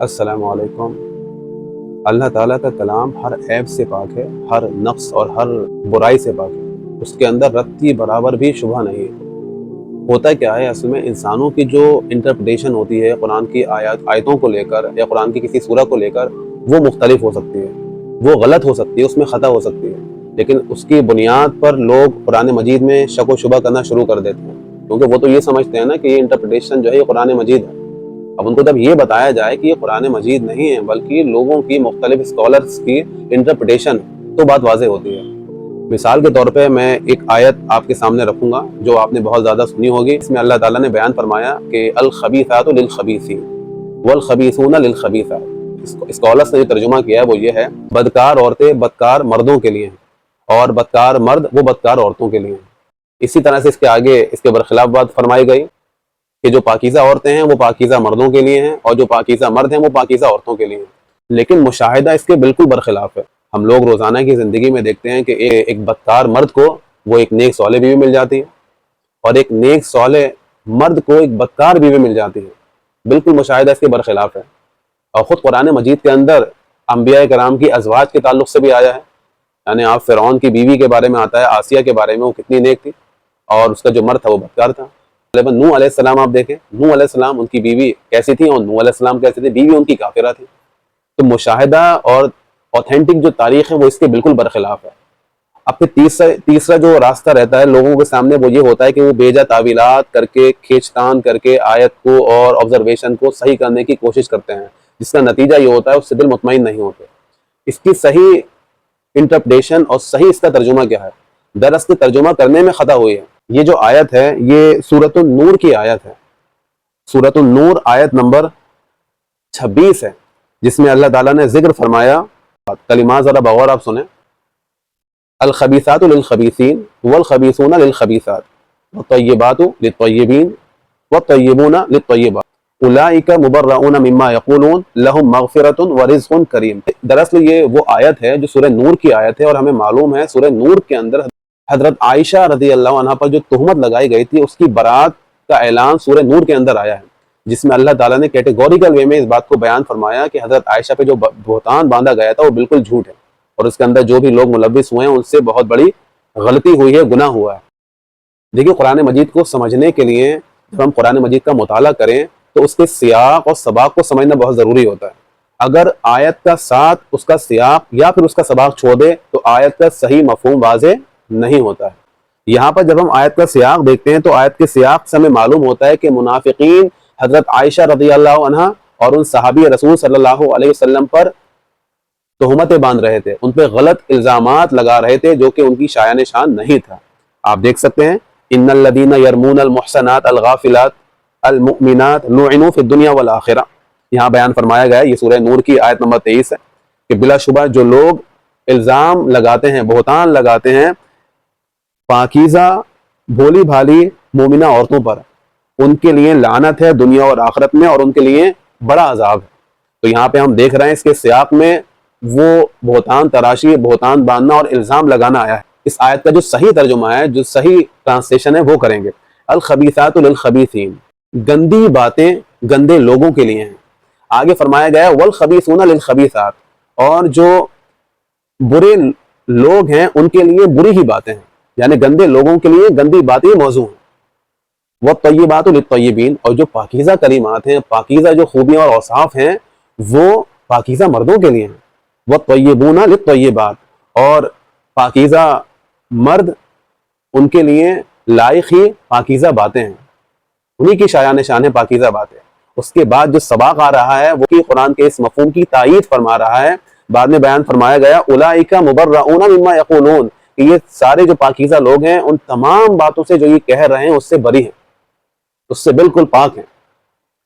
السلام علیکم۔ اللہ تعالیٰ کا کلام ہر عیب سے پاک ہے، ہر نقص اور ہر برائی سے پاک ہے، اس کے اندر رتی برابر بھی شبہ نہیں ہے۔ ہوتا کیا ہے اصل میں، انسانوں کی جو انٹرپریٹیشن ہوتی ہے قرآن کی آیتوں کو لے کر یا قرآن کی کسی سورہ کو لے کر، وہ مختلف ہو سکتی ہے، وہ غلط ہو سکتی ہے، اس میں خطا ہو سکتی ہے، لیکن اس کی بنیاد پر لوگ قرآن مجید میں شک و شبہ کرنا شروع کر دیتے ہیں، کیونکہ وہ تو یہ سمجھتے ہیں نا کہ یہ انٹرپریٹیشن جو ہے یہ قرآن مجید ہے۔ اب ان کو جب یہ بتایا جائے کہ یہ قرآن مجید نہیں ہے بلکہ لوگوں کی مختلف اسکالرز کی انٹرپریٹیشن، تو بات واضح ہوتی ہے۔ مثال کے طور پہ میں ایک آیت آپ کے سامنے رکھوں گا جو آپ نے بہت زیادہ سنی ہوگی۔ اس میں اللہ تعالیٰ نے بیان فرمایا کہ الخبیثات للخبیثین والخبیثون للخبیثات۔ اسکالرز نے جو ترجمہ کیا ہے وہ یہ ہے، بدکار عورتیں بدکار مردوں کے لیے ہیں اور بدکار مرد وہ بدکار عورتوں کے لیے ہیں۔ اسی طرح سے اس کے آگے اس کے برخلاف بات فرمائی گئی کہ جو پاکیزہ عورتیں ہیں وہ پاکیزہ مردوں کے لیے ہیں اور جو پاکیزہ مرد ہیں وہ پاکیزہ عورتوں کے لیے ہیں، لیکن مشاہدہ اس کے بالکل برخلاف ہے۔ ہم لوگ روزانہ کی زندگی میں دیکھتے ہیں کہ ایک بدکار مرد کو وہ ایک نیک صالح بیوی مل جاتی ہے اور ایک نیک صالح مرد کو ایک بدکار بیوی مل جاتی ہے، بالکل مشاہدہ اس کے برخلاف ہے۔ اور خود قرآن مجید کے اندر انبیاء کرام کی ازواج کے تعلق سے بھی آیا ہے، یعنی آپ فرعون کی بیوی کے بارے میں آتا ہے، آسیہ کے بارے میں، وہ کتنی نیک تھی اور اس کا جو مرد تھا وہ بدکار تھا۔ نوح علیہ السلام آپ دیکھیں، نوح علیہ السلام ان کی بیوی کیسی تھی اور نوح علیہ السلام کیسی تھی، بیوی ان کی کافرہ تھی۔ تو مشاہدہ اور اوتھینٹک جو تاریخ ہے وہ اس کے بالکل برخلاف ہے۔ اب پھر تیسرا جو راستہ رہتا ہے لوگوں کے سامنے وہ یہ ہوتا ہے کہ وہ بے جا تعویلات کر کے، کھینچ تان کر کے آیت کو اور آبزرویشن کو صحیح کرنے کی کوشش کرتے ہیں، جس کا نتیجہ یہ ہوتا ہے اس سے دل مطمئن نہیں ہوتے۔ اس کی صحیح انٹرپریٹیشن اور صحیح اس کا ترجمہ کیا ہے؟ دراصل ترجمہ کرنے میں خطا ہوئی ہے۔ یہ جو آیت ہے یہ سورۃ النور کی آیت ہے، سورۃ النور آیت نمبر 26 ہے، جس میں اللہ تعالیٰ نے ذکر فرمایا، کلمات ذرا بغور آپ سنیں، الخبیثات للخبیثین والخبیثون للخبیثات والطیبات للطیبین والطیبون للطیبات اولئک مبرؤون مما یقولون لہم مغفرۃ ورزق کریم۔ دراصل یہ وہ آیت ہے جو سورہ نور کی آیت ہے، اور ہمیں معلوم ہے سورہ نور کے اندر حضرت عائشہ رضی اللہ عنہ پر جو تہمت لگائی گئی تھی اس کی برات کا اعلان سورہ نور کے اندر آیا ہے، جس میں اللہ تعالیٰ نے کیٹیگوریکل وے میں اس بات کو بیان فرمایا کہ حضرت عائشہ پہ جو بہتان باندھا گیا تھا وہ بالکل جھوٹ ہے، اور اس کے اندر جو بھی لوگ ملوث ہوئے ہیں ان سے بہت بڑی غلطی ہوئی ہے، گناہ ہوا ہے۔ دیکھیے قرآن مجید کو سمجھنے کے لیے جب ہم قرآن مجید کا مطالعہ کریں تو اس کے سیاق اور سباق کو سمجھنا بہت ضروری ہوتا ہے۔ اگر آیت کا ساتھ اس کا سیاق یا پھر اس کا سباق چھوڑ دے تو آیت کا صحیح مفہوم واضح نہیں ہوتا ہے۔ یہاں پر جب ہم آیت کا سیاق دیکھتے ہیں تو آیت کے سیاق سے ہمیں معلوم ہوتا ہے کہ منافقین حضرت عائشہ رضی اللہ عنہ اور ان صحابی رسول صلی اللہ علیہ وسلم پر تہمتیں باندھ رہے تھے، ان پہ غلط الزامات لگا رہے تھے جو کہ ان کی شایان شان نہیں تھا۔ آپ دیکھ سکتے ہیں، ان الذین یرمون المحصنات الغافلات المؤمنات لعنوا فی الدنیا والآخرہ، یہاں بیان فرمایا گیا ہے، یہ سورہ نور کی آیت نمبر 23 ہے، کہ بلا شبہ جو لوگ الزام لگاتے ہیں، بہتان لگاتے ہیں پاکیزہ بھولی بھالی مومنہ عورتوں پر، ان کے لیے لعنت ہے دنیا اور آخرت میں، اور ان کے لیے بڑا عذاب ہے۔ تو یہاں پہ ہم دیکھ رہے ہیں اس کے سیاق میں وہ بہتان تراشی، بہتان باندھنا اور الزام لگانا آیا ہے۔ اس آیت کا جو صحیح ترجمہ ہے، جو صحیح ٹرانسلیشن ہے وہ کریں گے، الخبیثات للخبیثین، گندی باتیں گندے لوگوں کے لیے ہیں۔ آگے فرمایا گیا ہے والخبیثون للخبیثات، اور جو برے لوگ ہیں ان کے لیے بری ہی باتیں ہیں، یعنی گندے لوگوں کے لیے گندی باتیں موضوع ہیں۔ والطیبات للطیبین، اور جو پاکیزہ کلمات ہیں، پاکیزہ جو خوبیاں اور اوصاف ہیں وہ پاکیزہ مردوں کے لیے ہیں۔ والطیبون للطیبات، اور پاکیزہ مرد ان کے لیے لائق ہی پاکیزہ باتیں ہیں، انہی کی شایان شان ہے پاکیزہ باتیں۔ اس کے بعد جو سباق آ رہا ہے وہ قرآن کے اس مفہوم کی تائید فرما رہا ہے۔ بعد میں بیان فرمایا گیا اولئک مبرؤون مما یقولون، کہ یہ سارے جو پاکیزہ لوگ ہیں ان تمام باتوں سے جو یہ کہہ رہے ہیں اس سے بری ہیں، اس سے بالکل پاک ہیں۔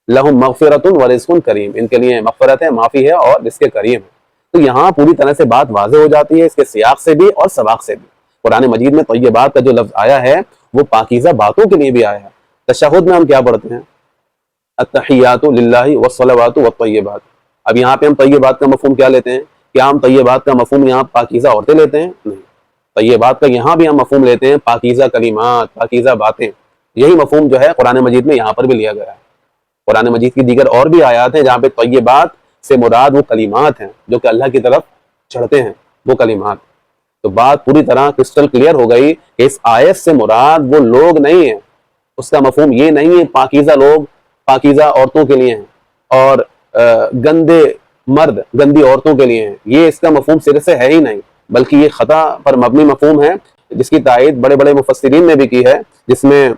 لہم مغفرۃ ورزق کریم، ان کے لیے مغفرت ہے، معافی ہے اور رزق کریم ہے۔ تو یہاں پوری طرح سے بات واضح ہو جاتی ہے اس کے سیاق سے بھی اور سباق سے بھی۔ قرآن مجید میں طیبات کا جو لفظ آیا ہے وہ پاکیزہ باتوں کے لیے بھی آیا ہے۔ تشہد میں ہم کیا پڑھتے ہیں؟ التحیات للہ والصلوات والطیبات۔ اب یہاں پہ ہم طیبات کا مفہوم کیا لیتے ہیں؟ کیا ہم طیبات کا مفہوم یہاں پاکیزہ عورتیں لیتے ہیں؟ نہیں، طیبات کا یہاں بھی ہم مفہوم لیتے ہیں پاکیزہ کلمات، پاکیزہ باتیں۔ یہی مفہوم جو ہے قرآن مجید میں یہاں پر بھی لیا گیا ہے۔ قرآن مجید کی دیگر اور بھی آیات ہیں جہاں پہ طیبات سے مراد وہ کلمات ہیں جو کہ اللہ کی طرف چڑھتے ہیں، وہ کلمات. تو بات پوری طرح کرسٹل کلیئر ہو گئی کہ اس آیت سے مراد وہ لوگ نہیں ہیں. اس کا مفہوم یہ نہیں ہے پاکیزہ لوگ پاکیزہ عورتوں کے لیے ہیں اور گندے مرد گندی عورتوں کے لیے ہیں. یہ اس کا مفہوم سرے سے ہے ہی نہیں، بلکہ یہ خطا پر مبنی مفہوم ہے جس کی تائید بڑے بڑے مفسرین نے بھی کی ہے، جس میں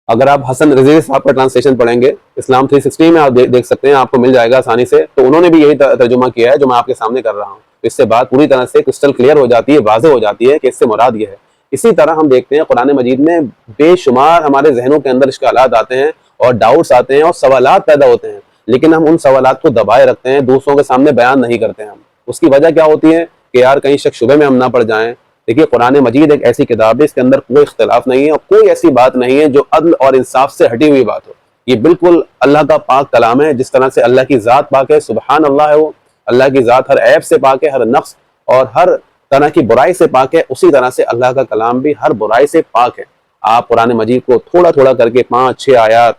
اگر آپ حسن رضوی صاحب کا ٹرانسلیشن پڑھیں گے اسلام 360 میں آپ دیکھ سکتے ہیں، آپ کو مل جائے گا آسانی سے. تو انہوں نے بھی یہی ترجمہ کیا ہے جو میں آپ کے سامنے کر رہا ہوں. اس سے بات پوری طرح سے کرسٹل کلیئر ہو جاتی ہے، واضح ہو جاتی ہے کہ اس سے مراد یہ ہے. اسی طرح ہم دیکھتے ہیں قرآن مجید میں بے شمار ہمارے ذہنوں کے اندر اشکالات آتے ہیں اور ڈاؤٹس آتے ہیں اور سوالات پیدا ہوتے ہیں، لیکن ہم ان سوالات کو دبائے رکھتے ہیں، دوسروں کے سامنے بیان نہیں کرتے ہیں. ہم اس کی وجہ کیا ہوتی ہے کہ یار کہیں شک شبے میں ہم نہ پڑ جائیں. دیکھیے قرآن مجید ایک ایسی کتاب ہے، اس کے اندر کوئی اختلاف نہیں ہے اور کوئی ایسی بات نہیں ہے جو عدل اور انصاف سے ہٹی ہوئی بات ہو. یہ بالکل اللہ کا پاک کلام ہے. جس طرح سے اللہ کی ذات پاک ہے، سبحان اللہ ہے، وہ اللہ کی ذات ہر عیب سے پاک ہے، ہر نقص اور ہر طرح کی برائی سے پاک ہے، اسی طرح سے اللہ کا کلام بھی ہر برائی سے پاک ہے. آپ قرآن مجید کو تھوڑا تھوڑا کر کے 5-6 آیات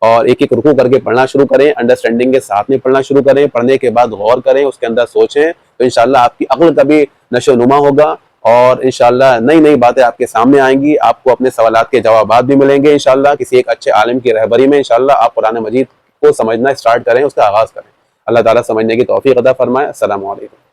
اور ایک ایک رکوع کر کے پڑھنا شروع کریں، انڈرسٹینڈنگ کے ساتھ میں پڑھنا شروع کریں. پڑھنے کے بعد غور کریں، اس کے اندر سوچیں، تو انشاءاللہ آپ کی عقل کا بھی نشو و نما ہوگا اور انشاءاللہ نئی نئی باتیں آپ کے سامنے آئیں گی. آپ کو اپنے سوالات کے جوابات بھی ملیں گے انشاءاللہ. کسی ایک اچھے عالم کی رہبری میں انشاءاللہ آپ قرآن مجید کو سمجھنا اسٹارٹ کریں، اس کا آغاز کریں. اللہ تعالیٰ سمجھنے کی توفیق عطا فرمائے. السلام علیکم.